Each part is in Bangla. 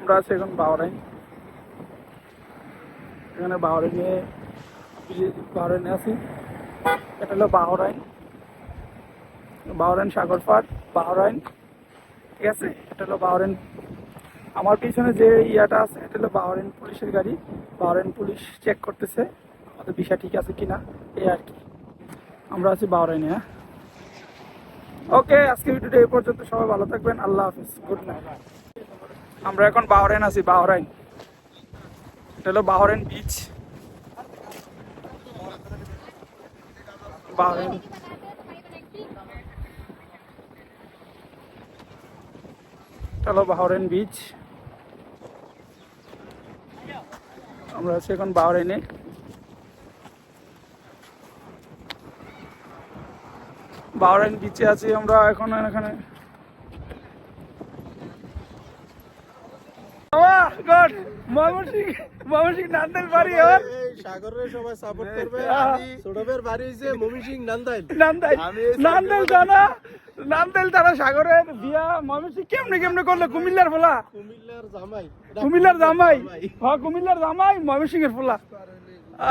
আমরা আছি এখন বাহরাইন। এখানে বাহরাইনে আছি। এটা হলো বাহরাইন, বাহরাইন সাগর পার, বাহরাইন। ঠিক আছে, এটা হলো বাহরাইন। আমার পিছনে যে ইয়াটা আছে এটা হলো বাহরাইন পুলিশের গাড়ি। বাহরাইন পুলিশ চেক করতেছে আমাদের ভিসা ঠিক আছে কিনা, এই আর কি। আমরা আছি বাহরাইনে। হ্যাঁ, ওকে, আজকে ভিডিওটা এই পর্যন্ত। সবাই ভালো থাকবেন, আল্লাহ হাফিজ, গুড নাইট। আমরা এখন বাহরাইন আছি, বাহরাইন। এটা হলো বাহরাইন বিচ, বাহরাইন। এটা হলো বাহরাইন বিচ। আমরা আছি এখন বাহরাইনে। বাহরাইন বিচে আছি আমরা এখন। এখানে নান্দাইল বাড়ি, সাগরের সবাই সাপোর্ট করবে। ছোটবের বাড়ি হইছে ময়মনসিংহ নান্দাইল। নান্দাইল জানা, নান্দাইল তারা সাগরের বিয়া ময়মনসিংহ কেমনে কেমনে করলো? কুমিল্লার ফোলা, কুমিল্লার জামাই, হ্যাঁ কুমিল্লার জামাই ময়মনসিংহের ফোলা।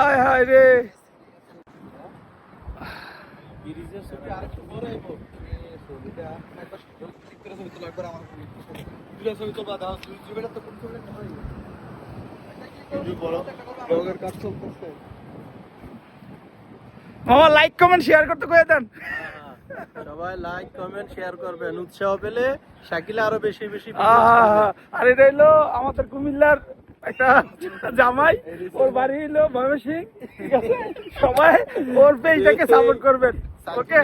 আয় হায় রে, মামা লাইক কমেন্ট শেয়ার করতে কয়ে দেন। সবাই লাইক কমেন্ট শেয়ার করবেন, উৎসাহ পেলে শাকিলা আরো বেশি বেশি। আর এটা হইলো আমাদের কুমিল্লার একটা জামাই, ওর বাড়ি হইলো ময়মনসিংহ। ঠিক আছে, সবাই ওর পেজটাকে সাপোর্ট করবেন। ওকে।